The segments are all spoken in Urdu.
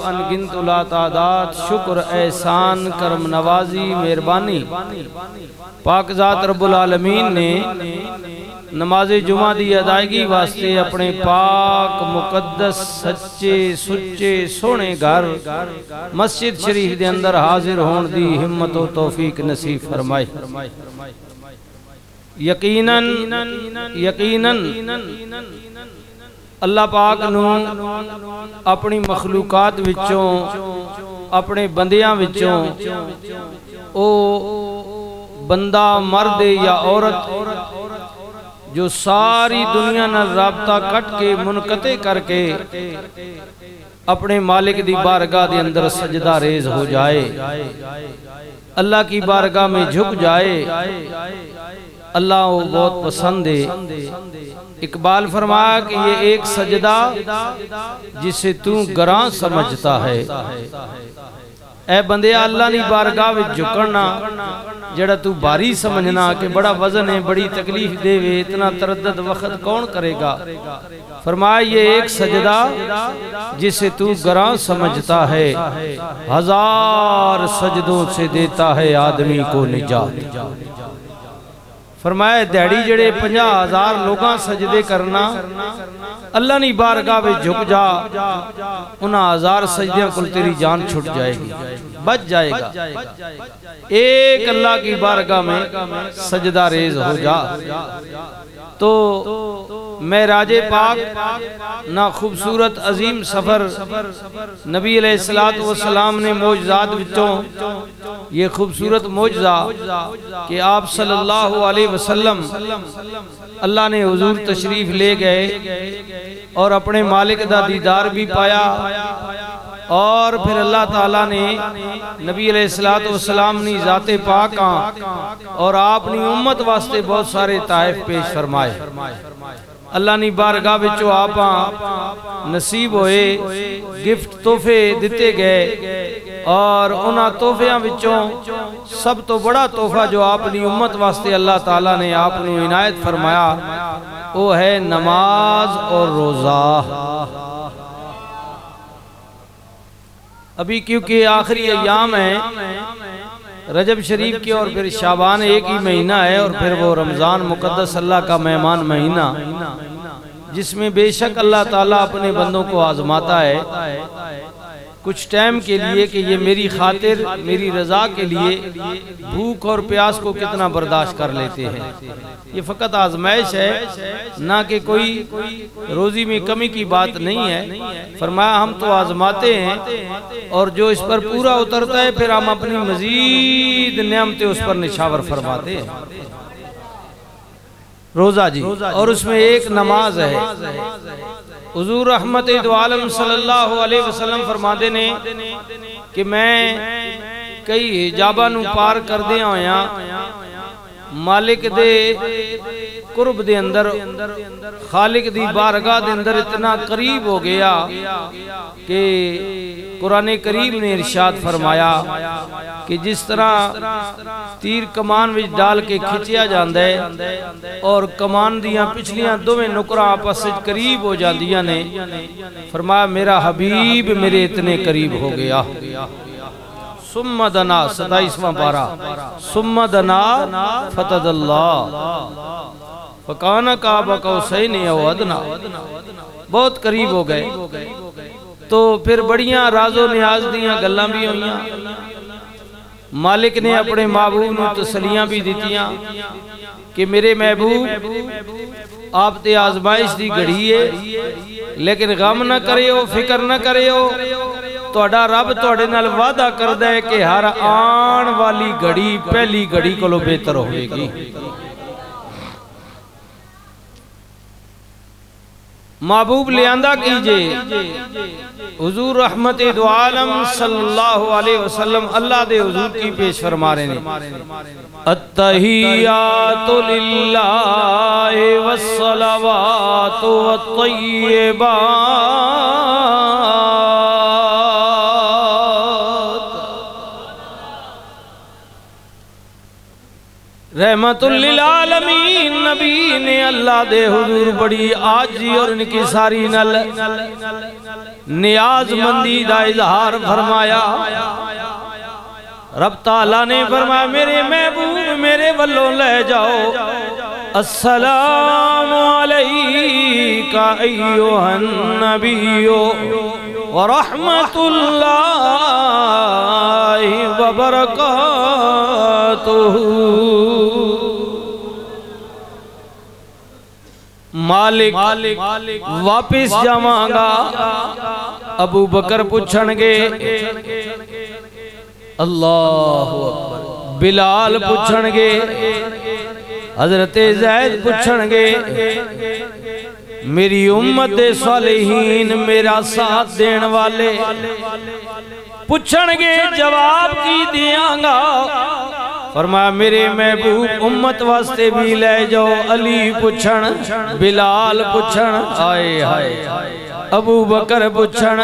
انگنت لا تعداد، شکر احسان کرم نوازی مہربانی۔ پاک ذات رب العالمین نے نماز جمعہ دی ادائیگی واسطے اپنے پاک مقدس سچے سچے سونے گھر مسجد شریف دے اندر حاضر ہون دی ہمت و توفیق نصیب فرمائی۔ یقیناً اللہ پاک نو اپنی مخلوقات وچوں اپنے بندیاں وچوں او بندہ مرد یا عورت جو ساری دنیا نہ رابطہ کٹ کے منقطع کر کے اپنے مالک دی بارگاہ دے اندر سجدہ ریز ہو جائے، اللہ کی بارگاہ میں جھک جائے، اللہ وہ بہت پسند ہے۔ اقبال فرمایا کہ یہ ایک سجدہ جسے تو گراں سمجھتا ہے۔ اے بندیا اللہ نی بارگاہ وچ جھکنا جڑا تو باری سمجھنا کہ بڑا وزن ہے، بڑی تکلیف دے وے، اتنا تردد وقت کون کرے گا؟ فرمایا یہ ایک سجدہ جسے تو گراں سمجھتا ہے، ہزار سجدوں سے دیتا ہے آدمی کو نجات۔ فرمایا دیڑی جڑے 50,000 لوگاں سجدے کرنا اللہ نی بارگاہ میں جھک جا، انہاں 1000 سجدیاں کل تیری جان چھٹ جائے گی، بچ جائے گا۔ ایک اللہ کی بارگاہ میں سجدہ ریز ہو جا تو معراج پاک نہ خوبصورت عظیم سفر نبی علیہ السلام نے معجزات وچوں یہ خوبصورت معجزہ کہ آپ صلی اللہ علیہ وسلم اللہ نے حضور تشریف لے گئے اور اپنے مالک دا دیدار بھی پایا، اور پھر اللہ تعالیٰ نے نبی علیہ السلام نے ذات پاک اور آپ نے امت واسطے بہت سارے تحائف پیش فرمائے۔ اللہ نی بارگاہ وچوں آپاں نصیب ہوئے، گفٹ تحفے دیتے گئے، اور انہاں تحفیاں وچوں سب تو بڑا تحفہ جو آپ نی امت واسطے اللہ تعالیٰ نے آپ نو عنایت فرمایا وہ ہے نماز اور روزہ۔ ابھی کیونکہ آخری ایام ہے رجب شریف کی، اور پھر شعبان ایک ہی مہینہ ہے، اور پھر وہ رمضان مقدس اللہ کا مہمان مہینہ جس میں بے شک اللہ تعالیٰ اپنے بندوں کو آزماتا ہے کچھ ٹائم کے لیے کہ یہ میری خاطر میری رضا کے لیے بھوک اور پیاس کو کتنا برداشت کر لیتے ہیں۔ یہ فقط آزمائش ہے، نہ کہ کوئی روزی میں کمی کی بات نہیں ہے۔ فرمایا ہم تو آزماتے ہیں، اور جو اس پر پورا اترتا ہے پھر ہم اپنی مزید نعمتیں اس پر نشاور فرماتے ہیں۔ روزہ جی، اور اس میں ایک نماز ہے۔ حضور رحمت دو عالم صلی اللہ علیہ وسلم فرماتے نے کہ میں کئی حجاباں نو پار کر دیا ہویا مالک دے قرب دے اندر، خالق دی بارگاہ دے اندر اتنا قریب ہو گیا کہ قرآن کریم نے ارشاد فرمایا کہ جس طرح تیر کمان وچ ڈال کے کھچیا جاندہ ہے اور کمان دیاں پچھلیاں دوویں نکراں آپس وچ قریب ہو جاندیاں نے، فرمایا میرا حبیب میرے اتنے قریب ہو گیا۔ ثم دنا 27واں پارہ، ثم دنا فتد اللہ فکان قاب قوسین او ادنا، بہت قریب ہو گئے۔ تو پھر بڑیاں راز و نیاز دیاں گلاں بھی ہوئیاں، مالک نے اپنے محبوب نو تسلیاں بھی دیتیاں کہ میرے محبوب آپ تے آزمائش دی گھڑی ہے، لیکن غم نہ کرے ہو، فکر نہ کرے ہو، توڑا رب توڑے نال وعدہ کردہ ہے کہ ہر آن والی گھڑی پہلی گھڑی کو لو بہتر ہوئے گی۔ محبوب لیاندہ کیجئے، حضور رحمت دو عالم صلی اللہ علیہ وسلم اللہ دے حضور کی پیش فرما رہے ہیں۔ التحیات للہ والصلوات والطیبات رحمت للعالمین نبی نے اللہ دے حضور بڑی آجی اور ان کی ساری نل نیاز مندی دا اظہار فرمایا. رب تعالیٰ نے فرمایا میرے محبوب میرے والوں لے جاؤ. السلام علیکہ ایوہ النبی ورحمت اللہ وبرکاتہ. مالک واپس جاواں گا. ابو بکر پوچھن گے اللہ اکبر. بلال پوچھن گے, حضرت زید پوچھن گے, میری امت صالحین میرا ساتھ دین والے پوچھن گے جواب کی دیاں گا. فرمایا میرے محبوب امت واسطے بھی لے جاؤ. علی پوچھن, بلال پوچھن, آئے ہائے ابو بکر پوچھن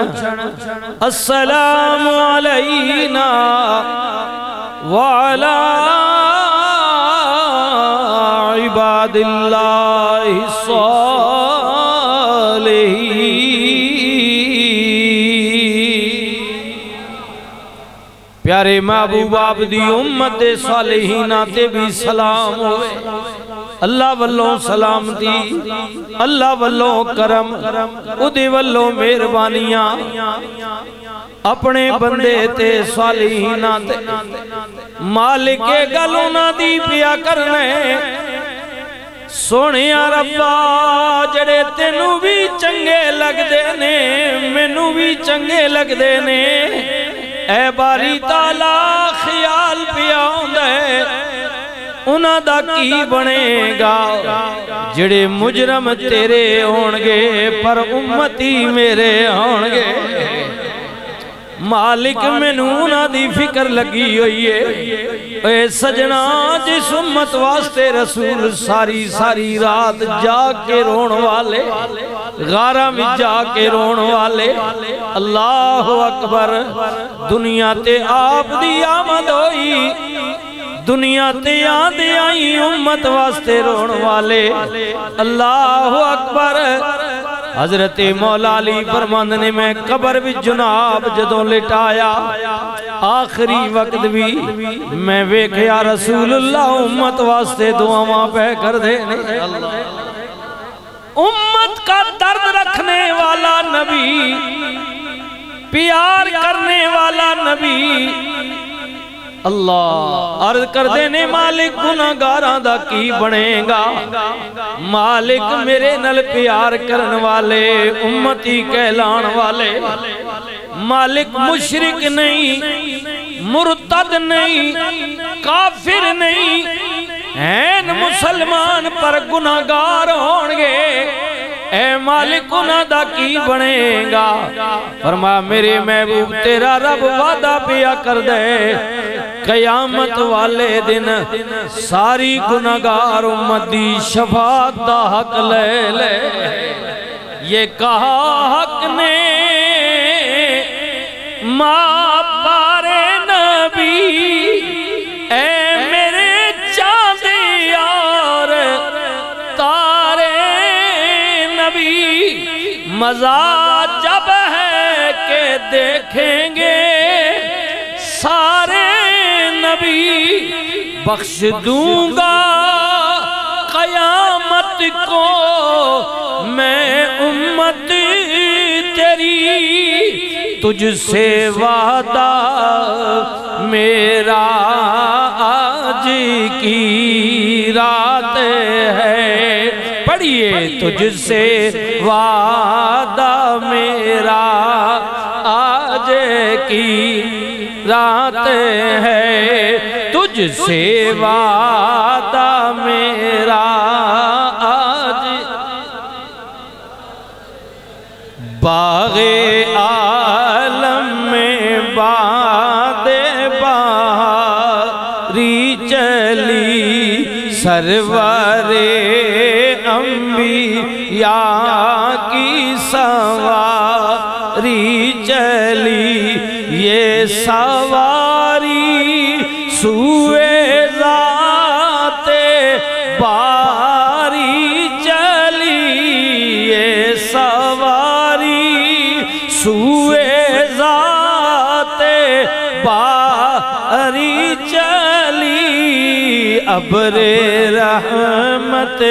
السلام علینا وعلا عباد اللہ الصالحین. پیارے محبوب آپ دی امت صالحین تے بھی سلام ہوئے. اللہ والوں سلامتی, اللہ والوں کرم, ادھے والوں مہربانیاں اپنے بندے تے صالحین تے. مالک گلوں نہ دی پیا کرنے سونیا ربا جڑے تینوں بھی چنگے لگ دے نے مینوں بھی چنگے لگ دے نے. اے باری تعالیٰ خیال پیا ہوندے انہاں دا کی بنے گا جڑے مجرم تیرے ہونگے پر امتی میرے ہونگے. مالک مینوں انہاں دی فکر لگی ہوئی ہے. اے سجنا جس امت واسطے رسول ساری ساری رات جاگ کے رون والے, غارہ میں جاگ کے رون والے, اللہ اکبر. دنیا تے آپ دی آمد ہوئی, دنیا تے آدھے آئی امت واسطے رون والے, اللہ اکبر. حضرت مولا علی فرماندے نے میں قبر بھی جناب جدوں لٹایا آخری وقت بھی میں ویکھیا رسول اللہ امت واسطے دعاواں پہ کر دے. امت کا درد رکھنے والا نبی, پیار کرنے والا نبی. اللہ عرض کر دینے مالک گناہگاراں دا کی بنے گا. مالک میرے نل پیار کرن والے امتی کہلان والے. مالک مشرک نہیں, مرتد نہیں, کافر نہیں, این مسلمان پر گناہگار ہونگے. اے مالک انہاں دا کی بنے گا. فرمایا میرے محبوب تیرا رب وعدہ پیا کر دے قیامت والے دن ساری گناہگار امت دی شفاعت دا حق لے لے. یہ کہا حق نے ماں پارے نبی, اے میرے چاند یار تارے نبی. مزہ جب ہے کہ دیکھیں گے سارے نبی, بخش دوں گا قیامت کو میں امت تیری. تجھ سے وعدہ میرا آج کی رات ہے. پڑھیے تجھ سے وعدہ میرا آج کی رات ہے. تجھ سے وعدہ میرا آج. باغ عالم میں باد بہاری چلی سرور انبیاء کی سواری چلی. یہ سواری سوئے ذات باری چلی ابر رحمت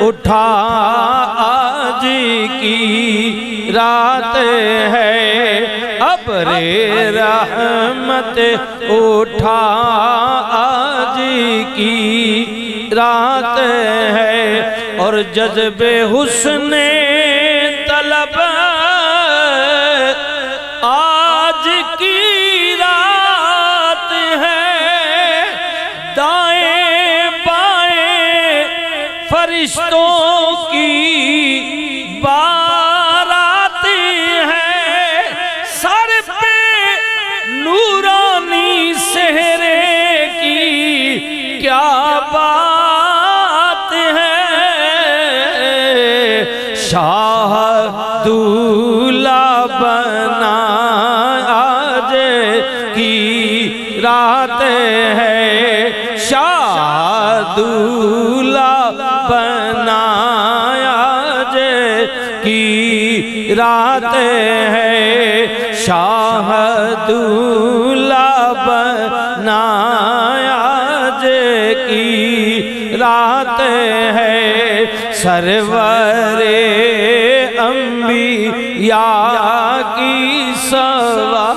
اٹھا آج کی رات ہے ابر رحمت اٹھا آج کی رات ہے اور جذب حسن طلب آج کی رات ہے دائیں بائیں فرشتوں کی بارات ہے سر پہ نورانی سہرے کی کیا بات ہے شاہ دولہ بنا آج کی رات ہے شاہ دولہ بنا آج کی رات ہے شاہ دولہ بنا آج کی رات ہے سرور انبیاء کی سوا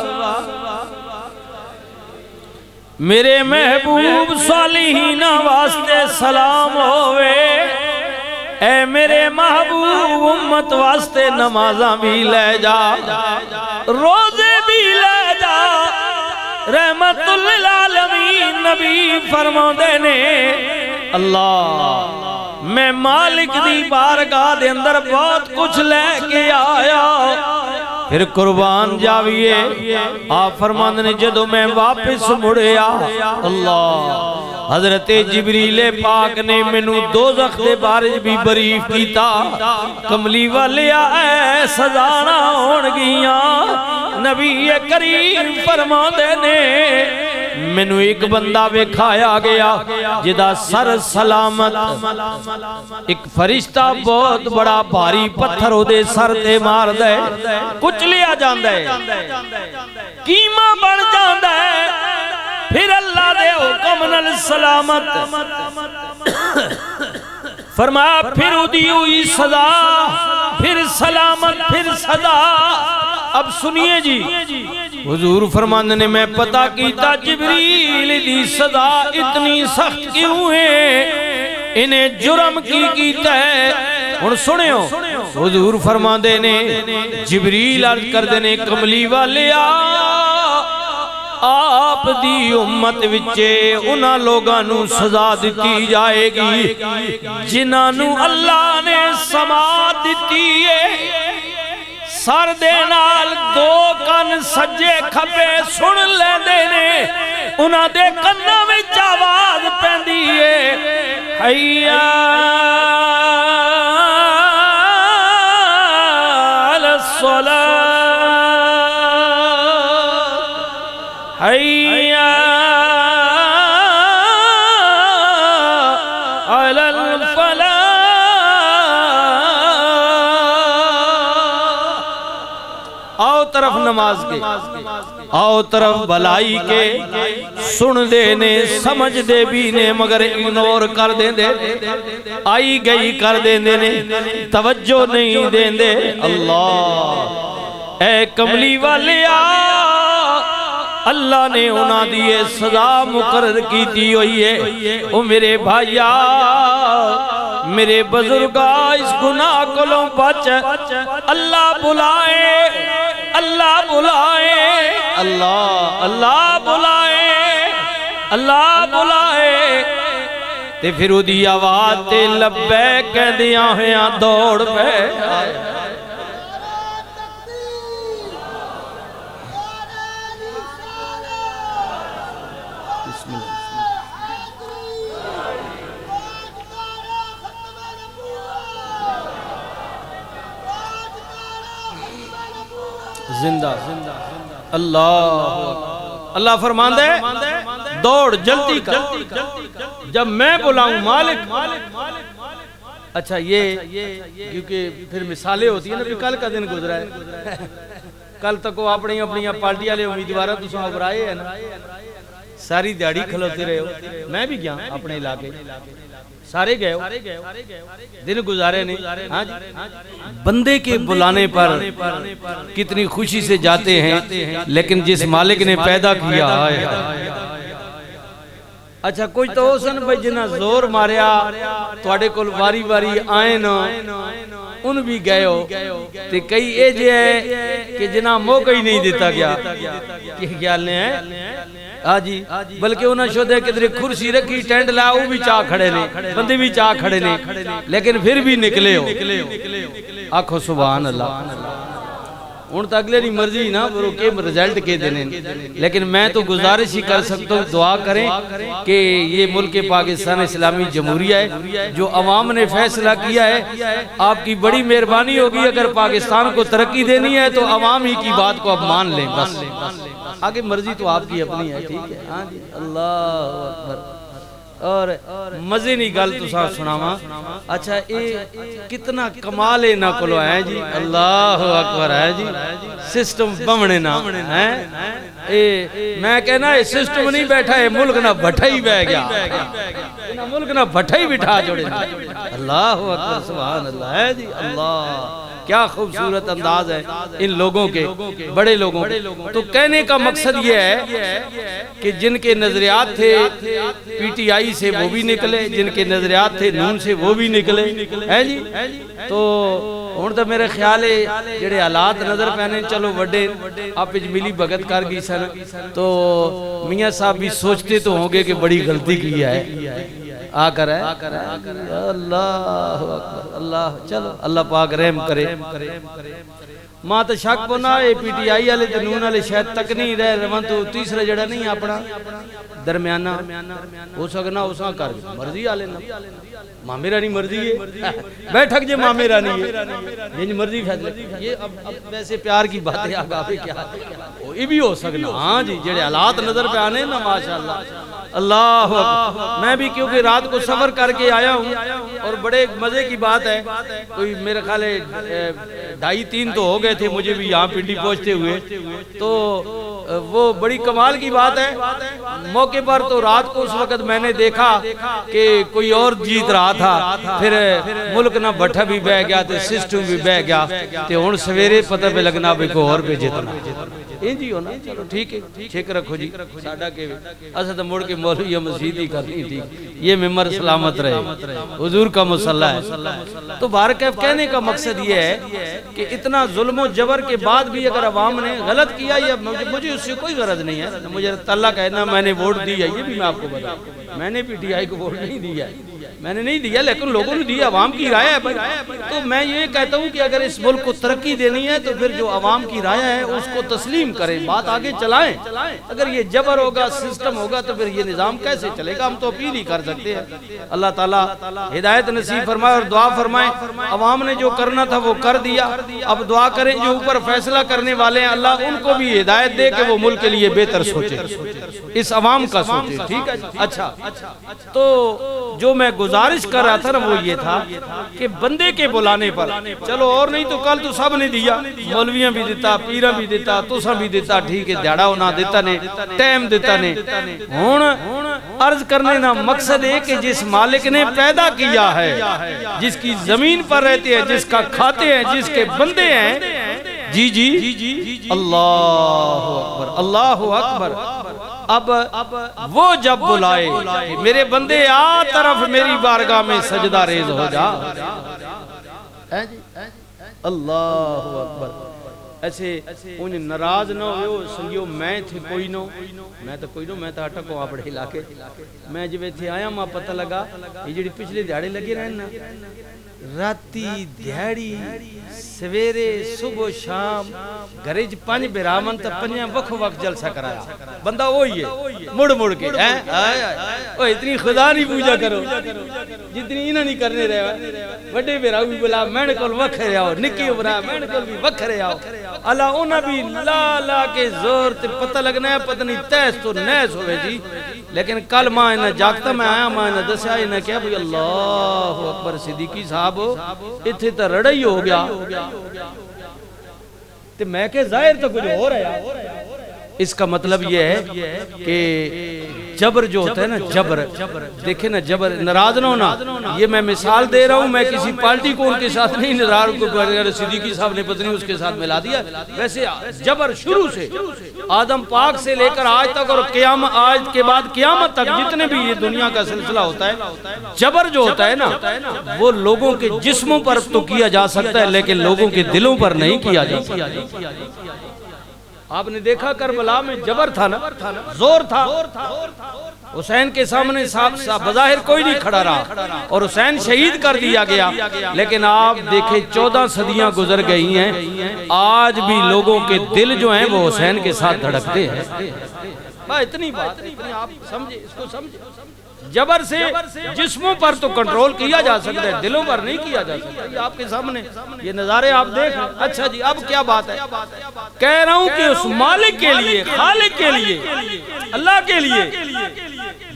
میرے محبوب صالحین واسطے سلام ہوئے اے میرے محبوب امت واسطے نمازاں بھی لے جا روزے بھی لے جا رحمت للعالمین نبی فرماندے نے اللہ میں مالک دی بارگاہ دے اندر بہت کچھ لے کے آیا پھر قربان جاویے آپ فرماندے نے جدو میں واپس مڑیا اللہ حضرت جبریل پاک نے منو دوزخ دے بارے بھی بریف کیتا کملی والیا اے سزانا ہون گیاں نبی کریم فرماندے نے منو ایک بندہ وکھایا گیا جدا سر سلامت ایک فرشتہ بہت بڑا بھاری پتھر ہو دے سر تے مار دے کچھ لیا جاندہ ہے کیمہ بڑھ جاندہ ہے پھر اللہ دے حکم نل سلامت فرمایا پھر ادی ہوئی صدا پھر سلامت پھر صدا اب سنیے جی حضور فرماندے نے میں پتہ کیتا جبریل دی صدا اتنی سخت کیوں ہے انہیں جرم کی کیتا ہے اور سنیو حضور فرماندے نے جبریل عرض کر دینے کملی والے آپ دی امت وچے انہاں لوگانوں سزا دیتی جائے گی جنہاں اللہ نے سماعت دیتی ہے سر دے نال دو کن سجے کھپے سن لے دینے انہاں دے کنہ وچ آواز پیندی ہے حیا علی الصلاۃ حیا علی الفلاح آؤ طرف نماز کے آؤ طرف بھلائی کے سن دینے سمجھ دے بھی نے مگر اگنور کر دیں دے آئی گئی کر دیں دے توجہ نہیں دیں دے اللہ اے کملی والے اللہ نے انہاں دیئے سزا مقرر کی دی ہوئی ہے او میرے بھائیا میرے بزرگا اس گناہ کلوں بچ اللہ بلائے اللہ بلائے اللہ اللہ بلائے اللہ بلائے تے پھر او دی آواز تے لبے کہہ دیاں ہویاں دوڑ پہ زندہ اللہ اللہ فرمان دے دوڑ جلدی کر جب میں بلاؤں مالک اچھا یہ کیونکہ پھر مثالیں ہوتی ہیں نا کل کا دن گزرا ہے کل تک وہ اپنی پارٹیاں لے امیدوارہ تو ساں ابرائے ہیں نا ساری دیہڑی کھلوتے رہے ہو. میں بھی گیا اپنے علاقے, سارے گئے ہو, دن گزارے نہیں. ہاں جی, بندے کے بلانے پر کتنی خوشی سے جاتے ہیں, لیکن جس مالک نے پیدا کیا ہے. اچھا کچھ تو سن بھائی جنہ زور ماریا تواڈے کول واری واری آئے نا, ان بھی گئے ہو. تے کئی اے جے ہے کہ جنہ موقع ہی نہیں دیتا گیا. کہ خیال نے ہے ہاں جی, بلکہ انہاں شدہ کدھر کرسی رکھی ٹینٹ لا, وہ بھی چاہ کھڑے نے, بندے بھی چاہ کھڑے نے, لیکن پھر بھی نکلے ہو. آکھو سبحان اللہ. ان تو اگلے نہیں مرضی نا وہ کے رزلٹ کے دینے, لیکن میں تو گزارش ہی کر سکتا ہوں, دعا کریں کہ یہ ملک پاکستان اسلامی جمہوریہ ہے, جو عوام نے فیصلہ کیا ہے. آپ کی بڑی مہربانی ہوگی اگر پاکستان کو ترقی دینی ہے تو عوام ہی کی بات کو اب مان لیں بس. آگے مرضی تو آپ کی اپنی ہے, ٹھیک ہے. ہاں جی, اللہ اکبر. اور مزے نہیں گل تو ساتھ سناواں. اچھا اے کتنا کمال ہے نا کلو ہے جی, اللہ اکبر ہے جی. سسٹم بمنے نا ہے, میں کہنا ہے سسٹم نہیں بیٹھا ہے, ملک نہ بٹھا ہی بہ گیا, ملک نہ بٹھا ہی بٹھا جوڑے. اللہ اکبر سبحان اللہ ہے جی. اللہ کیا خوبصورت انداز ہے ان لوگوں کے, بڑے لوگوں کے. تو کہنے کا مقصد یہ ہے کہ جن کے نظریات تھے پی ٹی آئی سے وہ بھی نکلے, جن کے نظریات تھے نون سے وہ بھی نکلے ہے جی. تو ہن تو میرے خیال ہے جڑے حالات نظر پہنے, چلو وڈے آپ ملی بھگت کر گئی سن, تو میاں صاحب بھی سوچتے تو ہوں گے کہ بڑی غلطی کی ہے آ کر ہے. اللہ اکبر, اللہ چلو اللہ پاک رحم کرے. ماں تو شک پونا اے پی ٹی آئی والے تے نون والے شاید تک نہیں رہ رہن, تو تیسرا جڑا نہیں اپنا درمیانہ ہو سکنا اساں کر مرضی والے نا. ماں رانی مرضی ہے بیٹھک جے ماں رانی ہے جن مرضی فیصلہ. یہ اب ویسے پیار کی باتیں آگا پہ کیا یہ بھی ہو سکنا. ہاں جی, جڑے حالات نظر پہ آنے نا ماشاءاللہ. اللہ اکبر. میں بھی کیونکہ رات کو سفر کر کے آیا ہوں, اور بڑے مزے کی بات ہے, کوئی میرے خیال ہے 2.5-3 تو ہو گئے تھے مجھے بھی یہاں پنڈی پہنچتے ہوئے. تو وہ بڑی کمال کی بات ہے. موقع پر تو رات کو اس وقت میں نے دیکھا کہ کوئی اور جیت رہا تھا, پھر ملک نہ بٹھا بھی بہ گیا, تے سسٹم بھی بہ گیا, تے ہن سویرے پتہ پہ لگنا بھی کوئی اور پہ جتنا. این جی ہونا, چلو ٹھیک ہے, ٹھیک رکھو جی. ساڈا کے اسا تو مڑ کے مولوی مسجد ہی کرنی, ٹھیک, یہ ممبر سلامت رہے, حضور کا مصلی ہے. تو بہرکیف کہنے کا مقصد یہ ہے کہ اتنا ظلم و جبر کے بعد بھی اگر عوام نے غلط کیا, یا مجھے اس سے کوئی غرض نہیں ہے, مجھے اللہ کہنا میں نے ووٹ دیا, یہ بھی میں آپ کو بتا, میں نے پی ٹی آئی کو ووٹ نہیں دیا, میں نے نہیں دیا, لیکن لوگوں نے دیا, عوام کی رائے ہے. تو میں یہ کہتا ہوں کہ اگر اس ملک کو ترقی دینی ہے تو پھر جو عوام کی رائے ہے اس کو تسلیم کریں, بات آگے چلائیں. اگر یہ جبر ہوگا, سسٹم ہوگا, تو پھر یہ نظام کیسے چلے گا؟ ہم تو اپیل ہی کر سکتے ہیں. اللہ تعالیٰ ہدایت نصیب فرمائے اور دعا فرمائے. عوام نے جو کرنا تھا وہ کر دیا, اب دعا کریں جو اوپر فیصلہ کرنے والے ہیں اللہ ان کو بھی ہدایت دے کہ وہ ملک کے لیے بہتر سوچے, اس عوام کا سوچے. ٹھیک ہے. اچھا, تو جو میں گزارش کر رہا تھا نا وہ یہ تھا کہ بندے کے بلانے پر, چلو اور نہیں تو کل تو سب نے دیا, مولویاں بھی دیتا, پیرہ بھی دیتا, توسا بھی دیتا, ٹھیک ہے, دیڑا ہونا دیتا نے, ٹائم دیتا نے. ہون عرض کرنے نا مقصد ہے کہ جس مالک نے پیدا کیا ہے, جس کی زمین پر رہتے ہیں, جس کا کھاتے ہیں, جس کے بندے ہیں, جی جی اللہ اکبر, اللہ اکبر. اب وہ جب بلائے میرے بندے آ طرف میری بارگاہ میں سجدہ ریز ہو جا, اللہ اکبر. ایسے انہیں ناراض نہ ہوئے سنگیو, میں تھے کوئی نو, میں تو کوئی نو, میں تو اٹھا کو اپنے علاقے. میں جب تھے آیا ماں پتہ لگا یہ جڑی پچھلے دیہڑے لگے رہن نا, راتی دیہڑی سویرے صبح شام گھریج 5 بیرامن تا 5 وقت جلسہ کرایا. بندہ وہی ہے مڑ مڑ کے, اتنی خدا نہیں پوجا کرو جتنی انہاں نہیں کرنے رہے. بڑے بیراو بھی بلا میں کول وکھرے آؤ, نکی برا میں کول بھی وکھرے آؤ. اللہ انہاں بھی لا لا کے زور تے پتہ لگنا ہے پتہ نہیں تیس تو نیس ہوئے جی. لیکن کل ماں انہاں جاگتا میں آیا, ماں انہاں دسیا, انہاں کیا بھئی اللہ اکبر صدیقی صاحب اتھے تا رڑا ہی ہو گیا. تے میں کہ ظاہر تو کچھ ہو رہا ہے. اس کا مطلب یہ ہے کہ جبر جو ہوتا ہے نا جبر، دیکھیں نا جبر، ناراض نہ ہونا، یہ میں مثال دے رہا ہوں، میں کسی پارٹی کو ان کے ساتھ نہیں ناراض، صدیقی صاحب نے پتہ نہیں اس کے ساتھ ملا دیا، ویسے جبر شروع سے آدم پاک سے لے کر آج تک اور قیامت، آج کے بعد قیامت تک جتنے بھی یہ دنیا کا سلسلہ ہوتا ہے، جبر جو ہوتا ہے نا وہ لوگوں کے جسموں پر تو کیا جا سکتا ہے لیکن لوگوں کے دلوں پر نہیں کیا جا سکتا۔ آپ نے دیکھا کربلا میں جبر تھا نا، زور تھا، حسین کے سامنے بظاہر کوئی نہیں کھڑا رہا اور حسین شہید کر دیا گیا، لیکن آپ دیکھیں 14 صدیاں گزر گئی ہیں، آج بھی لوگوں کے دل جو ہیں وہ حسین کے ساتھ دھڑکتے ہیں۔ اتنی بات، آپ سمجھے اس کو، سمجھے جبر سے جسموں پر تو کنٹرول کیا جا سکتا ہے، دلوں پر نہیں کیا جا سکتا۔ یہ آپ کے سامنے یہ نظارے آپ دیکھ رہے ہیں۔ اچھا جی، اب کیا بات ہے؟ کہہ رہا ہوں کہ اس مالک کے لیے، خالق کے لیے، اللہ کے لیے،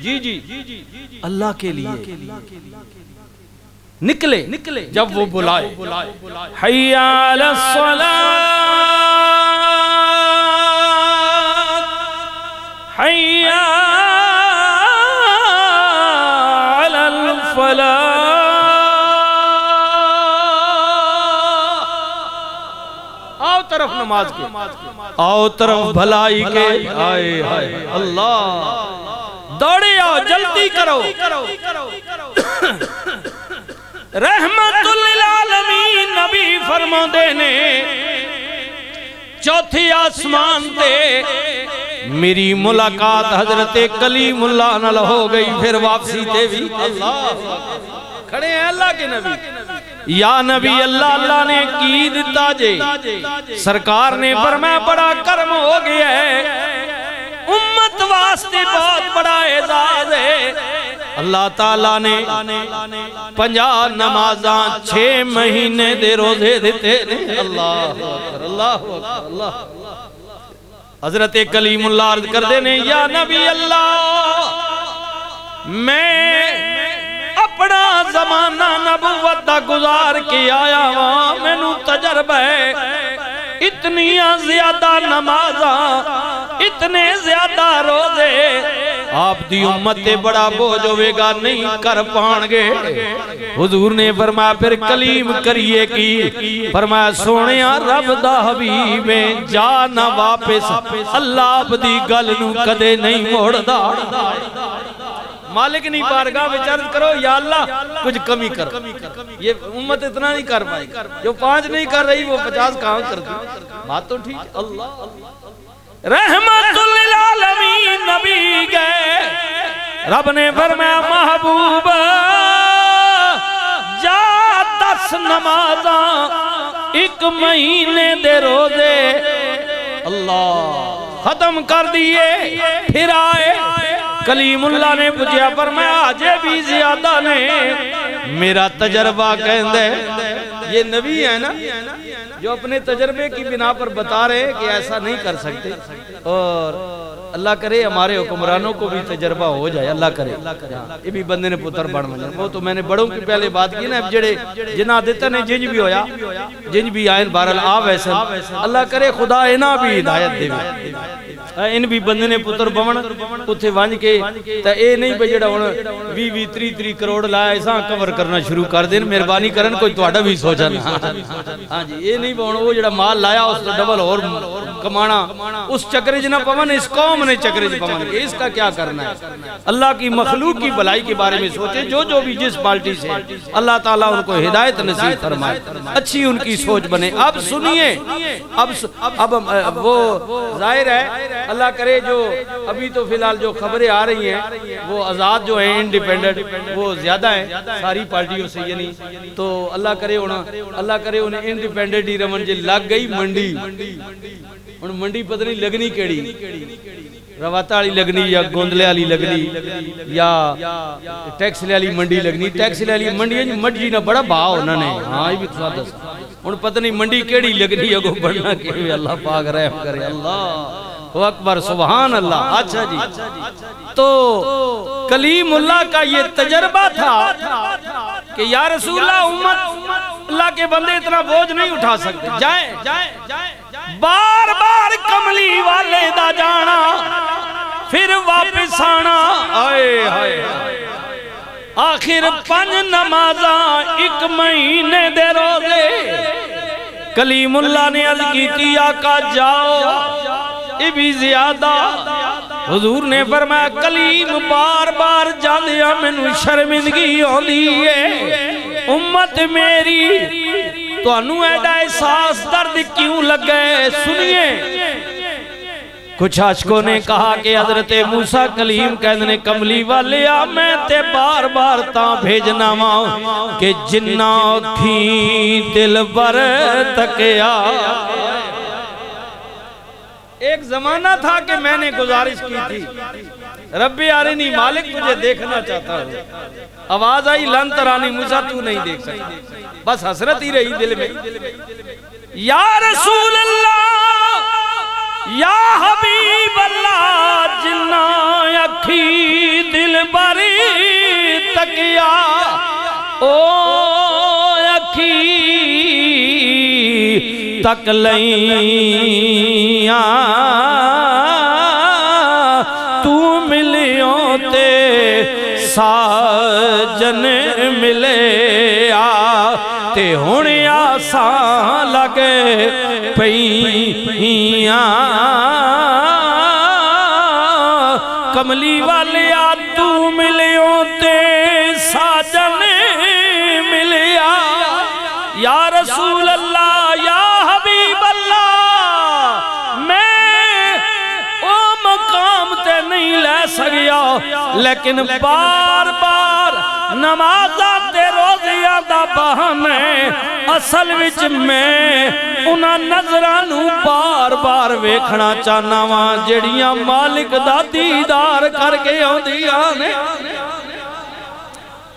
جی جی اللہ کے لیے نکلے جب وہ بلائے، حی علی الصلاۃ، حی آؤ طرف نماز کے، آؤ طرف بھلائی کے، آئے آئے اللہ، دوڑے آؤ، جلدی کرو، رحمت للعالمین نبی فرما دینے، چوتھی آسمان تے میری ملاقات حضرت کلیم اللہ نال ہو گئی، پھر واپسی تے بھی اللہ کھڑے ہیں اللہ کے نبی، یا نبی اللہ، اللہ نے کی دیتا جے، سرکار نے فرمایا بڑا کرم ہو گیا ہے، امت واسطے بہت بڑا اعزاز ہے، اللہ تعالیٰ نے 50 نمازاں 6 مہینے دے روزے دیتے نے، اللہ اکبر اللہ اکبر اللہ۔ حضرت کلیم اللہ عرض کر دینے، یا نبی اللہ، میں اپنا زمانہ نبوت دا گزار کے آیا ہوں، میں نو تجربہ ہے، اتنی زیادہ نمازاں، اتنے زیادہ روزے، آپ دی امت تے بڑا بوجھ ہوئے گا، نہیں کر پان گے۔ حضور نے فرمایا پھر کلیم کریے کی، فرمایا سونیا رب دا حبیب جا نہ واپس، اللہ آپ دی گل نو کدے نہیں موڑ دا، مالک نہیں بارگاہ میں عرض کرو یا اللہ کچھ کمی کر، یہ امت اتنا نہیں کر پائی، جو 5 نہیں کر رہی وہ 50 کہاں کر دی، بات تو ٹھیک، اللہ رحمت للعالمین نبی گئے، رب نے فرمایا محبوب جا 10 نمازاں 1 مہینے دے روزے اللہ ختم کر دیے، پھر آئے، کلیم اللہ نے پوچھا فرمایا آجے بھی زیادہ نے، میرا تجربہ کہندے، یہ نبی ہے نا جو اپنے تجربے کی بنا پر بتا رہے کہ ایسا نہیں کر سکتے، اور اللہ کرے ہمارے حکمرانوں کو بھی تجربہ ہو جائے، اللہ کرے، یہ بھی بندے نے پتر بڑھ مجھے، وہ تو میں نے بڑوں کی پہلے بات کی نا، جڑے جنہ دیتا نے جنج بھی ہویا، جنج بھی آئین بہرحال آ ویسے، اللہ کرے خدا انہاں بھی ہدایت دے، ان بھی بندے نے پتر بمن اتھے وانج کے، تا اے نہیں بے جڑا ہونا 20 30 کروڑ لائے ایسا کور کرنا شروع کر دیں، مہربانی کرن کوئی توڑا بھی سوچا نا، ہاں جی یہ نہیں بہن وہ جڑا مال لایا اس تو ڈبل اور کمانا، اس چکرج نہ پون، اس قوم نے چکرج پون کہ اس کا کیا کرنا ہے، اللہ کی مخلوق کی بھلائی کے بارے میں سوچے، جو بھی جس پارٹی سے، اللہ تعالیٰ ان کو ہدایت نصیب فرمائے، اچھی ان کی سوچ بنے۔ اب سنیے، اب وہ ظاہر ہے اللہ کرے جو ابھی تو فی الحال جو خبریں آ رہی ہیں وہ آزاد جو ہیں انڈیپینڈنٹ وہ زیادہ ہیں ساری پارٹیوں سے، یعنی تو اللہ کرے انہیں انڈیپینڈنٹ ہی رمن جے لگ گئی منڈی، ان منڈی پتہ نہیں لگنی کیڑی، رواتا علی لگنی یا گوندلے علی لگنی یا ٹیکس لے علی منڈی لگنی، ٹیکس لے علی منڈی مجی نہ بڑا بھاؤ انہوں نے، ہاں یہ بھی تو دس ان پتہ نہیں منڈی کیڑی لگنی ہے کو بڑھنا کہ اللہ پاک رحم کرے، اللہ اکبر سبحان اللہ۔ اچھا جی، تو کلیم اللہ کا یہ تجربہ تھا کہ یا رسول اللہ امت اللہ کے بندے اتنا بوجھ نہیں اٹھا سکتے، جائیں بار بار کملی والے دا جانا پھر واپس آنا، آئے ہائے آخر 5 نمازاں 1 مہینے دے روزے کلیم اللہ نے عرض کی تھی آقا جاؤ یہ بھی زیادہ حضور نے فرمایا کلیم بار بار جاندیا مینوں شرمندگی ہوندی ہے امت میری تو انو ایڈا احساس درد کیوں لگے سنیے کچھ عاشقوں نے کہا کہ حضرت موسیٰ کلیم کہنے کملی والے میں تے بار بار تاں بھیجنا ماں کہ جنہ کھی دل بر تکیا ایک زمانہ تھا کہ میں نے گزارش کی تھی رب ارنی مالک تجھے دیکھنا چاہتا ہوں آواز آئی لن ترانی موسیٰ تو نہیں دیکھ سکتا بس حسرت ہی رہی دل میں یا رسول اللہ یا حبیب اللہ جنہ اکھی دل بری تکیا او اکھی تک لئیاں تو ملیوں تے ساجن ملے تے ہونے آسان لگے پئیاں کملی والے تو ملیوں تے ساجن ملیا یا رسول اللہ یا حبیب اللہ میں او مقام تے نہیں لے سکیا لیکن بار بار نمازاں تے روزیاں دا بہانے اصل وچ میں انہاں نظرانوں بار بار ویکھنا چاہنا وہاں جڑیاں مالک دا دیدار کر کے ہوندیاں نے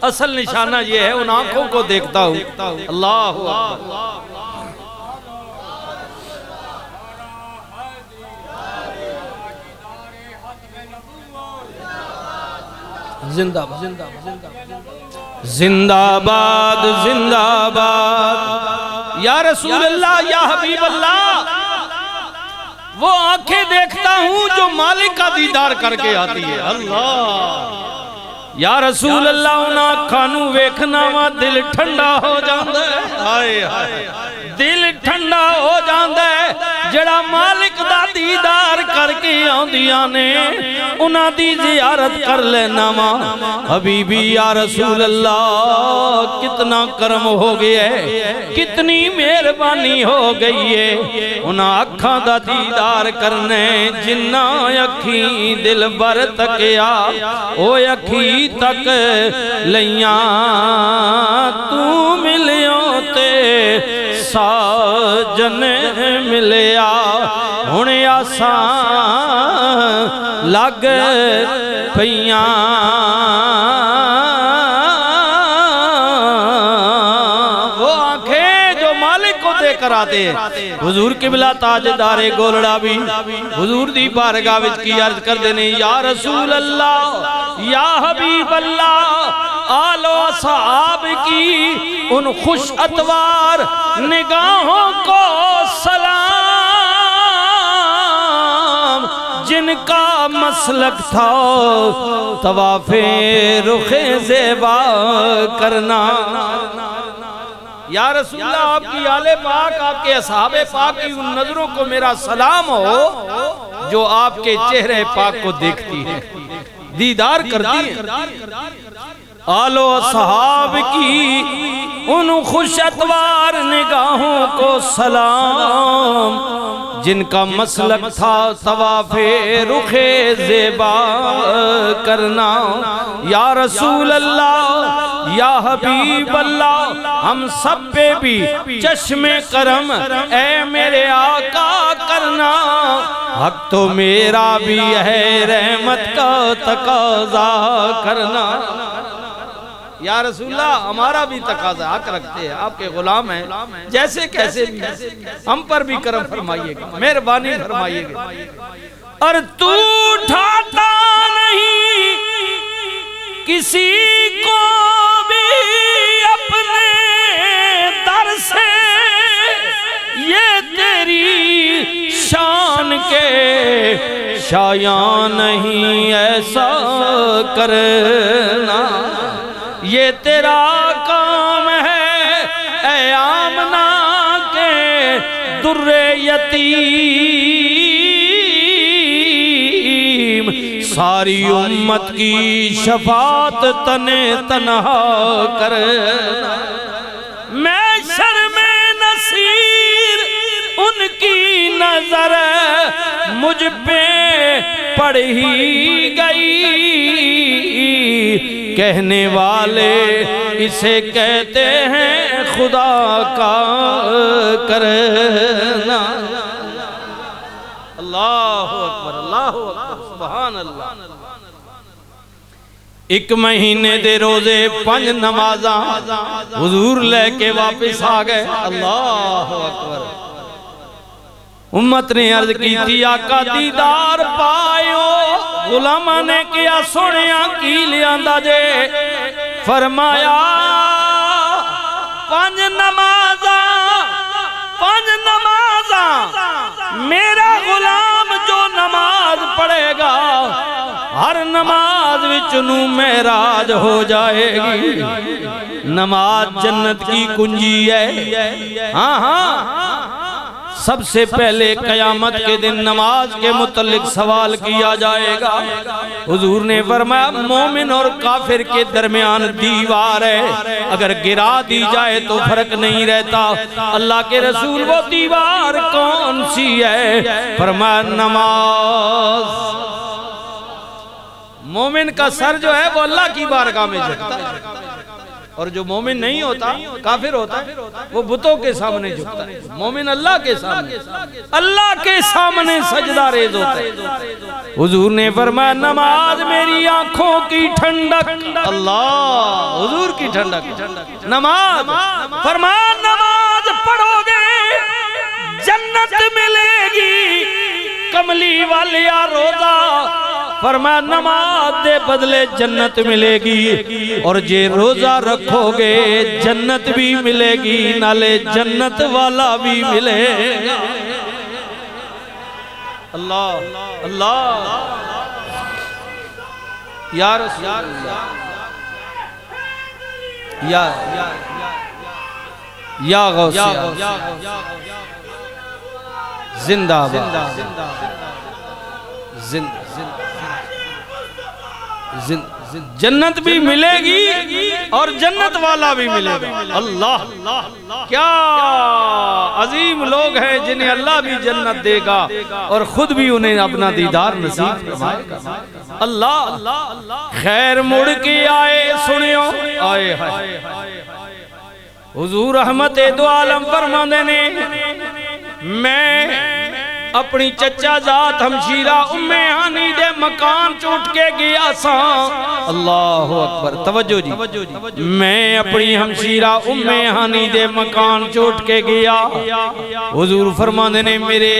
اصل نشانہ یہ ہے ان آنکھوں کو دیکھتا ہوں اللہ اکبر زندہ باد زندہ باد یا رسول اللہ یا حبیب اللہ وہ آنکھیں دیکھتا ہوں جو مالک کا دیدار کر کے آتی ہے اللہ یا رسول اللہ انہاں کھانو ویکھنا وا دل ٹھنڈا ہو جاندہ ہے دل ٹھنڈا ہو جاندہ ہے جڑا مالک دا دیدار کر کے آندیاں نے انہاں دی زیارت کر لینا وا حبیبی یا رسول اللہ کتنا کرم ہو گیا ہے کتنی مہربانی ہو گئی ہے انہاں اکھاں دا دیدار کرنے جنہ اکھی دل بر تکیا او اکھی تک لیاں تو ملیوں تے ساجن ملیا ہونے آسان لگ پئیاں وہ آنکھیں جو مالک کو دے کر آتے ہیں حضور قبلہ تاجدار گولڑا بھی حضور دی بارگاہ وچ کی عرض کر دینے یا رسول اللہ یا حبیب اللہ آل و اصحاب کی ان خوش اتوار نگاہوں کو سلام جن کا مسلک تھا طواف رخ زیبا کرنا یا رسول اللہ آپ کی آل پاک آپ کے اصحاب پاک کی ان نظروں کو میرا سلام ہو جو آپ کے چہرے پاک کو دیکھتی ہے دیدار کرتی ہے آل و اصحاب کی ان خوش اتوار نگاہوں کو سلام جن کا مسلک تھا طواف رخ زیبا کرنا یا رسول اللہ یا حبیب اللہ ہم سب پہ بھی چشم کرم اے میرے آقا کرنا حق تو میرا بھی ہے رحمت کا تقاضا کرنا یا رسول اللہ ہمارا بھی تقاضا حق رکھتے ہیں آپ کے غلام ہیں جیسے کیسے بھی ہم پر بھی کرم فرمائیے گا مہربانی فرمائیے گا اور تو اٹھاتا نہیں کسی کو بھی اپنے در سے یہ تیری شان کے شایان نہیں ایسا کرنا، یہ تیرا کام ہے اے آمنہ کے در یتیم، ساری امت کی شفاعت تنہا کرنا، میں شرم نصیر ان کی نظر مجھ پہ پڑ ہی گئی، کہنے والے اسے کہتے ہیں خدا کا کرنا۔ اللہ اکبر، اللہ اکبر، سبحان اللہ۔ ایک مہینے دے روزے 5 نمازاں حضور لے کے واپس آ گئے۔ اللہ اکبر۔ امت نے عرض کی تھی آقا دیدار پائیو، غلامہ نے کیا سنیا کی لیاندہ جے، فرمایا 5 نمازاں میرا غلام جو نماز پڑھے گا ہر نماز وچنو معراج ہو جائے گی۔ نماز جنت کی کنجی ہے۔ ہاں سب سے پہلے قیامت کے دن نماز کے متعلق سوال کیا جائے گا۔ حضور نے فرمایا مومن اور کافر کے درمیان دیوار ہے، اگر گرا دی جائے تو فرق نہیں رہتا۔ اللہ کے رسول وہ دیوار کون سی ہے؟ فرمایا نماز۔ مومن کا سر جو ہے وہ اللہ کی بارگاہ میں جھکتا ہے، اور جو مومن نہیں ہوتا کافر ہوتا ہے وہ بتوں کے سامنے جھکتا ہے۔ مومن اللہ کے سامنے سجدہ ریز ہوتا ہے۔ حضور نے فرمایا نماز میری آنکھوں کی ٹھنڈک، اللہ حضور کی ٹھنڈک نماز۔ فرمایا نماز پڑھو گے جنت ملے گی، کملی والیا روزہ فرمایا نماز دے بدلے جنت ملے گی، اور جے روزہ رکھو گے جنت بھی ملے گی، نالے جنت والا بھی ملے گا۔ اللہ اللہ یا رسول اللہ، یا غوث زندہ باد، جنت بھی ملے گی اور جنت والا بھی ملے گا۔ اللہ کیا عظیم لوگ ہیں جنہیں اللہ بھی جنت دے گا اور خود بھی انہیں اپنا دیدار نصیب فرمائے گا۔ اللہ خیر مڑ کے آئے سنیو، آئے حضور رحمت دو عالم فرماندے نے میں اپنی چچا ذات ہمشیرہ ام ہانی دے مکان چوٹ کے گیا سا۔ اللہ اکبر، توجہ جی، میں اپنی ہمشیرہ ام ہانی دے مکان چوٹ کے گیا۔ حضور فرماندے نے میرے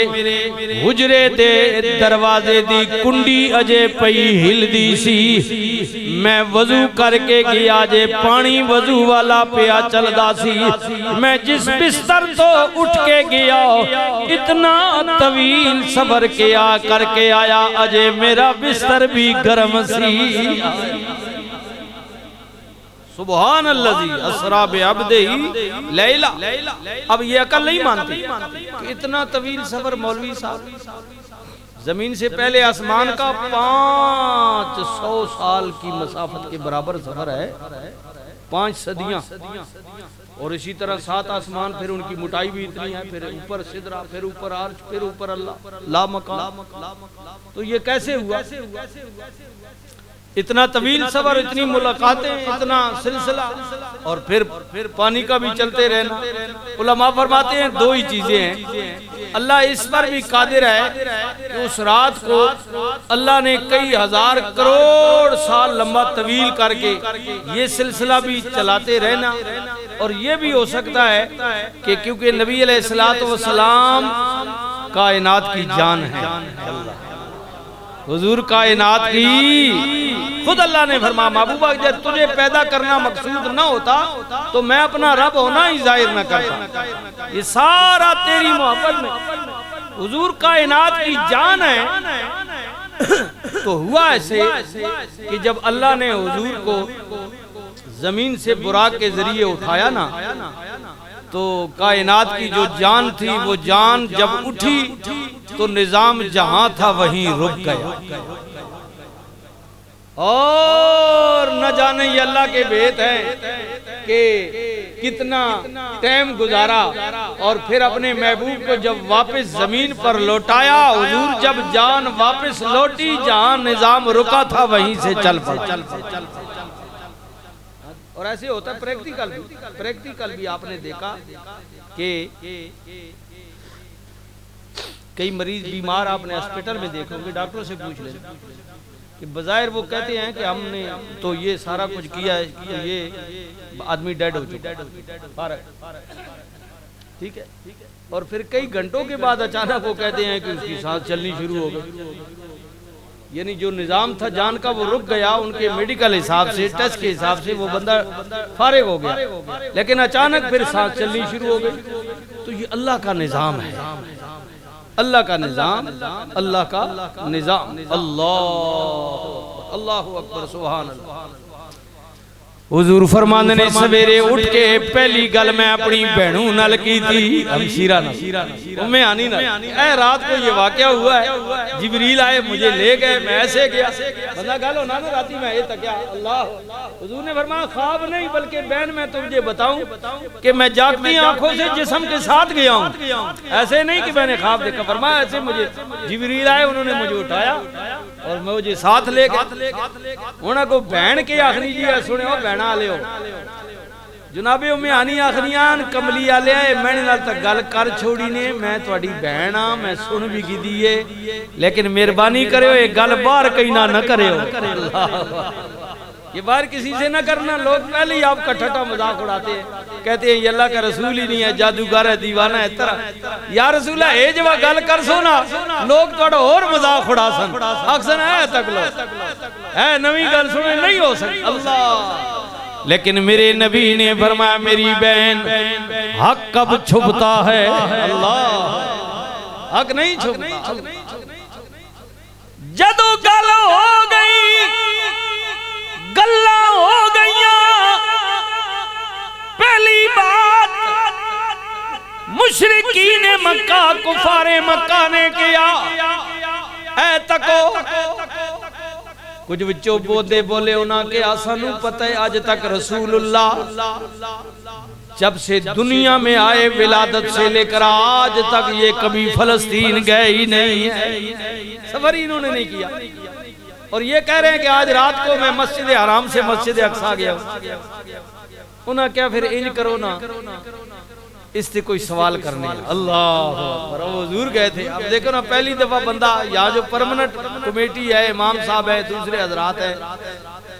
حجرے دے دروازے دی کنڈی اجے پئی ہل دی سی، میں وضو کر کے گیا جے پانی وضو والا پیا چلدا سی، میں جس بستر تو اٹھ کے گیا اتنا طویل صبر کیا کر کے آیا اجے میرا بستر بھی گرم سی۔ سبحان اللذی اسرا بعبدہ لیلا۔ اب یہ عقل نہیں مانتی کہ اتنا طویل سفر مولوی صاحب، زمین سے پہلے آسمان کا 500 سال کی مسافت کے برابر سفر ہے، 5 صدیاں، اور اسی طرح 7 آسمان، پھر ان کی مٹائی بھی اتنی ہے، پھر اوپر صدرہ، پھر اوپر عرش، پھر اوپر اللہ لا مقام۔ تو یہ کیسے ہوا؟ اتنا طویل سفر، اتنی ملاقاتیں، اتنا سلسلہ، اور پھر پانی کا بھی چلتے رہنا۔ علماء فرماتے ہیں 2 ہی چیزیں ہیں، اللہ اس پر بھی قادر ہے کہ اس رات کو اللہ نے کئی ہزار کروڑ سال لمبا طویل کر کے یہ سلسلہ بھی چلاتے رہنا، اور یہ بھی ہو سکتا ہے کہ کیونکہ نبی علیہ السلام کائنات کی جان ہے، حضور کائنات کی، خود اللہ نے فرمایا محبوبہ جب تجھے پیدا کرنا مقصود نہ ہوتا تو میں اپنا رب ہونا ہی ظاہر نہ کرتا، یہ سارا تیری محبت میں۔ حضور کائنات کی جان ہے، تو ہوا ایسے کہ جب اللہ نے حضور کو زمین سے براق کے ذریعے اٹھایا نا تو کائنات کی جو جان تھی وہ جان جب اٹھی تو نظام جہاں تھا وہیں رک گیا. اور نہ جانے یہ اللہ کے بیت ہے کہ کتنا ٹائم گزارا اور پھر اپنے محبوب کو جب واپس زمین پر لوٹایا. حضور جب جان واپس لوٹی جہاں نظام رکا تھا وہیں سے چل پڑا. اور ایسے ہوتا ہے پریکٹیکل بھی آپ نے دیکھا کہ کئی مریض بیمار آپ نے ہسپتال میں دیکھو گے, ڈاکٹروں سے پوچھ لیں کہ بظاہر وہ کہتے ہیں کہ ہم نے تو یہ سارا کچھ کیا ہے کہ یہ آدمی ڈیڈ ہو چکا, ٹھیک ہے, اور پھر کئی گھنٹوں کے بعد اچانک وہ کہتے ہیں کہ اس کی سانس چلنی شروع ہو گئی. یعنی جو نظام تھا جان کا وہ رک گیا, ان کے میڈیکل حساب سے ٹیسٹ کے حساب سے وہ بندہ فارغ ہو گیا, لیکن اچانک پھر سانس چلنی شروع ہو گئی. تو یہ اللہ کا نظام ہے, اللہ کا نظام, اللہ کا نظام. اللہ اکبر سبحان اللہ. حضور فرماندے نے سویرے اٹھ کے پہلی گل میں اپنی بہنوں نال کی تھی, ہمشیرہ نال, امی آنی نال. اے رات کو یہ واقعہ ہوا ہے, جبریل آئے مجھے لے گئے, میں ایسے گیا. بندہ گل ہونا نا راتی میں یہ تکیا اللہ. حضور نے فرمایا خواب نہیں بلکہ بہن میں تجھے بتاؤں کہ میں جاگتی آنکھوں سے جسم کے ساتھ گیا ہوں, ایسے نہیں کہ میں نے خواب دیکھا. فرمایا ایسے مجھے جبریل آئے, انہوں نے مجھے اٹھایا اور مجھے ساتھ لے گئے. انہوں کو بہن کے آخری جی سنے ہو بہنا لے ہو جناب امی آنی آخریان کملی آلے آئے. میں نے نال تک گل کر چھوڑی نے, میں تواڈی بہن ہاں, میں سن بھی کی دیئے, لیکن مہربانی کرے ہو یہ گل باہر کہیں نہ کرے ہو. یہ باہر کسی سے نہ کرنا. لوگ پہلے ہی آپ کا ٹھٹا مذاق اڑاتے ہیں, کہتے ہیں یہ اللہ کا رسول ہی نہیں ہے, جادوگر ہے, دیوانہ ہے. طرح یا رسول اللہ اے جب گل کر سونا لوگ تھوڑا اور مذاق اڑا سن, اکثر ہے تک لو ہے نوی گل سنے نہیں ہو سکتی. اللہ لیکن میرے نبی نے فرمایا میری بہن حق کب چھپتا ہے, اللہ حق نہیں چھپتا. جدو گل ہو گئی گلہ ہو گئیاں, پہلی بات مشرکین مکہ کفار مکہ نے کیا, اے تکو کچھ بچوں بودے بولے انہاں کے آسانوں پتہ ہے آج تک رسول اللہ جب سے دنیا میں آئے ولادت سے لے کر آج تک یہ کبھی فلسطین گئے ہی نہیں ہے, سفر ہی انہوں نے نہیں کیا. اور یہ کہہ رہے ہیں کہ آج رات کو میں مسجد حرام سے مسجد اقصی گیا ہوں. انہاں کیا پھر انج کرو نا, اس سے کوئی سوال کرنے. اللہ حضور گئے تھے. اب دیکھو نا پہلی دفعہ بندہ یا جو پرمنٹ کمیٹی ہے, امام صاحب ہے, دوسرے حضرات ہیں,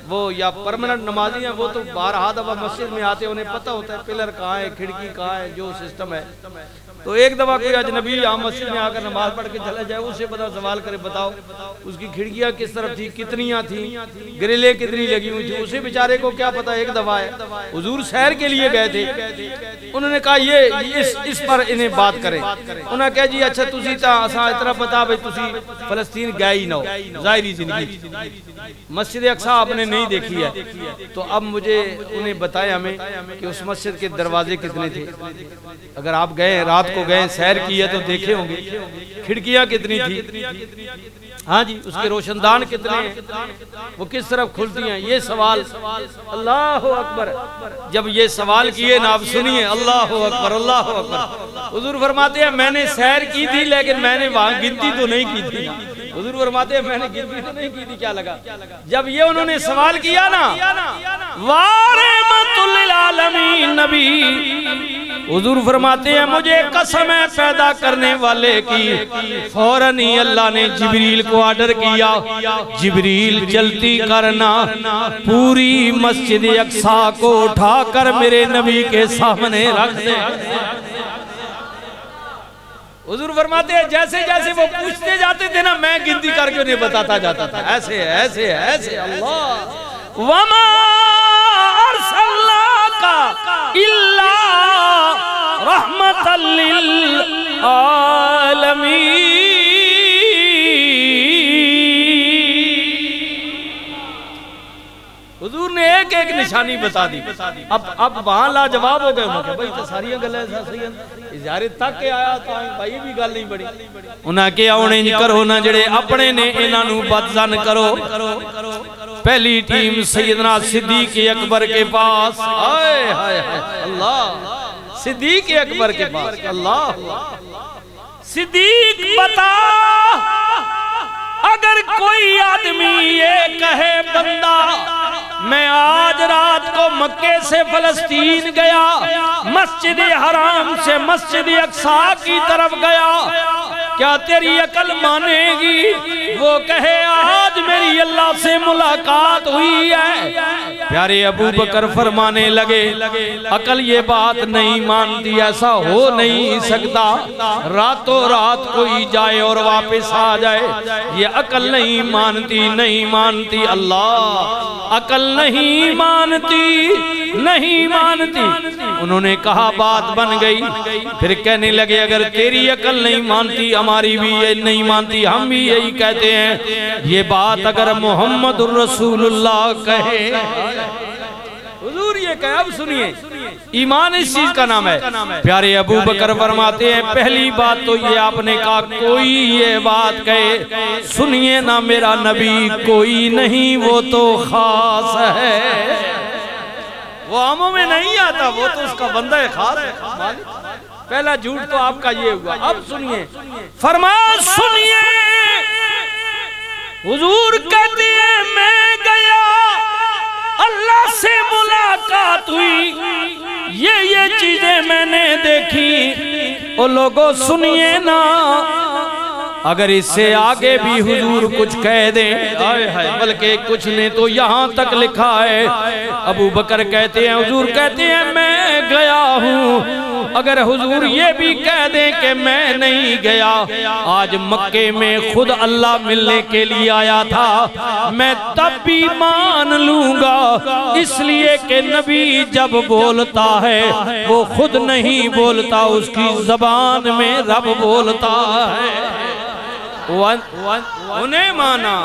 وہ یا پرمنٹ نمازی ہیں, وہ تو بارہا دفعہ مسجد میں آتے انہیں پتہ ہوتا ہے پلر کہاں ہے, کھڑکی کہاں ہے, جو سسٹم ہے. تو ایک دفعہ کوئی اجنبی یہاں مسجد میں آ کر نماز پڑھ کے چلا جائے, اسے بتا سوال کرے بتاؤ اس کی کھڑکیاں کس طرف تھی, کتنیاں تھیں, گرلیں کتنی لگی ہوئی تھی, اسے بیچارے کو کیا پتا. ایک دفعہ ہے حضور سیر کے لیے گئے تھے, انہوں نے کہا یہ اس پر انہیں بات کریں. انہوں نے کہا جی اچھا تسی تا اساں اتنا پتا بھئی تسی فلسطین گئے ہی نہ ہو, ظاہری زندگی مسجد اقصی آپ نے نہیں دیکھی ہے, تو اب مجھے انہیں بتائیں ہمیں کہ اس مسجد کے دروازے کتنے تھے. اگر آپ گئے رات کو گئے سیر کی ہے تو دیکھے ہوں گے کھڑکیاں کتنی تھی, ہاں جی اس کے روشن دان کتنے ہیں, وہ کس طرف کھلتی ہیں. یہ سوال اللہ اکبر جب یہ سوال کیے نا آپ سنیے, اللہ اکبر اللہ اکبر. حضور فرماتے ہیں میں نے سیر کی تھی لیکن میں نے وہاں گنتی تو نہیں کی تھی. حضور فرماتے ہیں میں نے گنتی تو نہیں کی تھی, کیا لگا جب یہ انہوں نے سوال کیا نا وَرَحْمَةُ لِلْعَالَمِينَ نبی, حضور فرماتے ہیں مجھے قسم ہے پیدا کرنے والے کی, فوراً ہی اللہ نے جبریل کو آرڈر کیا, جبریل جلدی کرنا پوری مسجد اقصی کو اٹھا کر میرے نبی کے سامنے رکھ دے. حضور فرماتے ہیں جیسے جیسے وہ پوچھتے جاتے تھے نا میں گنتی کر کے انہیں بتاتا جاتا تھا, ایسے ایسے ایسے. اللہ وَمَا أَرْسَلْنَاكَ إِلَّا رَحْمَةً لِلْعَالَمِينَ. ایک نشانی بتا دی. اب وہاں لاجواب ہو گئے. انہوں نے کہا بھائی تو ساریاں گلیں ایسا سید اظہارے تک کے آیا تھا بھائی بھی گل نہیں بڑی. انہاں کیا انہیں کرو نہ جڑے اپنے نے انہاں نو بدزن کرو. پہلی ٹیم سیدنا صدیق اکبر کے پاس. آئے ہائے اللہ صدیق اکبر کے پاس. اللہ صدیق بتا اگر کوئی آدمی یہ کہے بندہ میں آج رات کو مکے سے فلسطین گیا مسجد حرام سے مسجد اقصی کی طرف گیا کیا تیری عقل مانے گی؟ وہ کہے آج میری اللہ سے ملاقات ہوئی ہے. پیارے ابو بکر فرمانے لگے عقل یہ بات نہیں مانتی, ایسا ہو نہیں سکتا. راتوں رات کوئی جائے اور واپس آ جائے, یہ عقل نہیں مانتی نہیں مانتی. اللہ عقل نہیں مانتی نہیں مانتی. انہوں نے کہا بات بن گئی. پھر کہنے لگے اگر تیری عقل نہیں مانتی ہماری بھی یہ نہیں مانتی, ہم بھی یہی کہتے ہیں. یہ بات اگر محمد الرسول اللہ کہے, حضور یہ کہے. اب سنیے ایمان اس چیز کا نام ہے. پیارے ابو بکر فرماتے ہیں پہلی بات تو یہ آپ نے کہا کوئی یہ بات کہے سنیے نا میرا نبی کوئی نہیں وہ تو خاص ہے. وہ عاموں میں نہیں آتا, وہ تو اس کا بندہ خاص ہے. پہلا جھوٹ تو آپ کا یہ ہوا. اب سنیے فرمایا سنیے حضور کہتے ہیں میں گیا اللہ سے ملاقات ہوئی یہ چیزیں میں نے دیکھی. او لوگوں سنیے نا اگر اس سے آگے بھی حضور کچھ کہہ دیں بلکہ کچھ نے تو یہاں تک لکھا ہے. ابو بکر کہتے ہیں حضور کہتے ہیں میں گیا ہوں. اگر حضور یہ بھی کہہ دیں کہ میں نہیں گیا, آج مکے میں خود اللہ ملنے کے لیے آیا تھا, میں تب بھی مان لوں گا. اس لیے کہ نبی جب بولتا ہے وہ خود نہیں بولتا, اس کی زبان میں رب بولتا ہے. انہیں مانا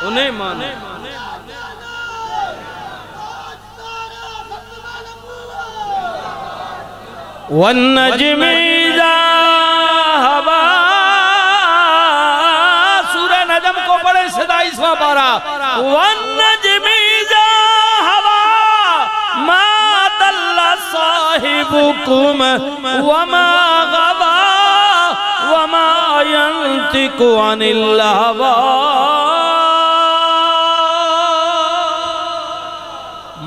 انہیں مانا. وَالنَّجْمِ إِذَا هَوَىٰ سورہ نجم کو بڑے صدائیسواں پارا. وَالنَّجْمِ إِذَا هَوَىٰ مَا ضَلَّ صَاحِبُكُمْ وَمَا غَوَىٰ وَمَا يَنطِقُ عَنِ الْهَوَىٰ.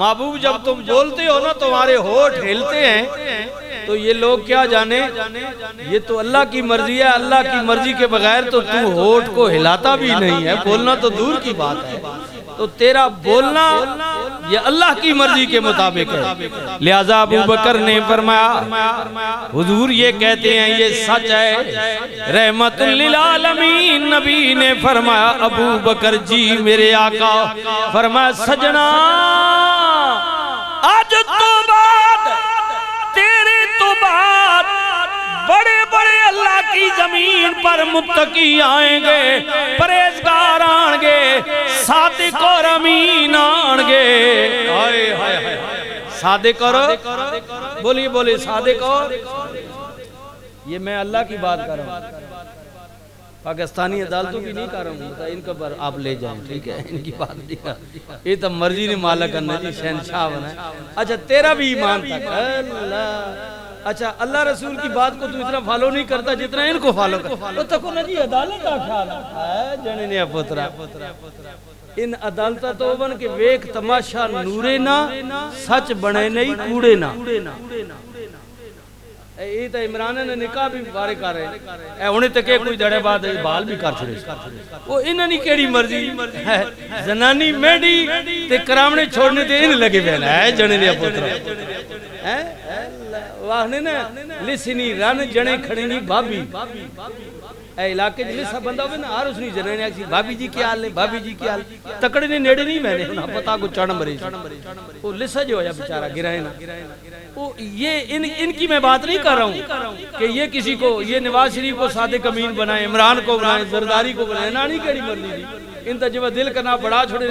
محبوب جب تم بولتے ہو نا تمہارے ہونٹ ہلتے ہیں تو یہ لوگ کیا جانے یہ تو اللہ کی مرضی ہے. اللہ کی مرضی کے بغیر تو ہونٹ کو ہلاتا بھی نہیں ہے, بولنا تو دور کی بات ہے. تو تیرا بولنا یہ اللہ کی مرضی کے مطابق ہے. لہذا ابو بکر نے فرمایا حضور یہ کہتے ہیں یہ سچ ہے رحمت للعالمین. نبی نے فرمایا ابو بکر جی میرے آقا. فرمایا سجنا آج تو بعد تیرے تو بعد بڑے بڑے اللہ کی زمین پر متقی آئیں گے, پرہیزگار آئیں گے, صادق اور امین آئیں گے. صادق اور بولیے بولیے صادق اور. یہ میں اللہ کی بات کر رہا ہوں, پاکستانی عدالتوں کی نہیں کر رہا ہوں. ان کو پر آپ لے جائیں ٹھیک ہے, ان کی بات نہیں کر. یہ تو مرضی نے مالک کرنا جی شہنشاہ بنا ہے. اچھا تیرا بھی ایمان تک اللہ. اچھا اللہ رسول کی بات کو تو اتنا فالو نہیں کرتا جتنا ان کو فالو کرتا. تو تکو نا جی عدالت کا خیال ہے جنے نے پترا. ان عدالتہ تو بن کے ویک تماشا نورے نا سچ بنے نہیں کوڑے نا. یہ تو عمران نے نکاح بھی بارے کر رہے ہیں, انہیں تکے کوئی دڑے بعد بال بھی کر چھڑے. وہ انہوں نے کیڑی مرضی ہے زنانی میڈی تے کرامنے چھوڑنے تے انہیں لگے بہنا ہے جنے نے پترا. واہنے نا لسنی رن جنے کھڑی نہیں بھابی. اے علاقے جلے سب بندہ ہوئے نا ہر اس نے جنے نے آکسی بھابی جی کیا حال ہے بھابی جی کیا حال. تکڑے نے نیڑے نہیں میں نے پتا کو چڑھ مرے. وہ لسا جو ہے بیچارہ گرائے نا. یہ ان کی میں بات نہیں کر رہا ہوں کہ یہ کسی کو یہ نواز شریف کو صادق امین بنائے, عمران کو بنائے, زرداری کو بنائے. نہ نہیں کہڑی مرضی دی ان تجربہ دل کرنا بڑا چھوڑے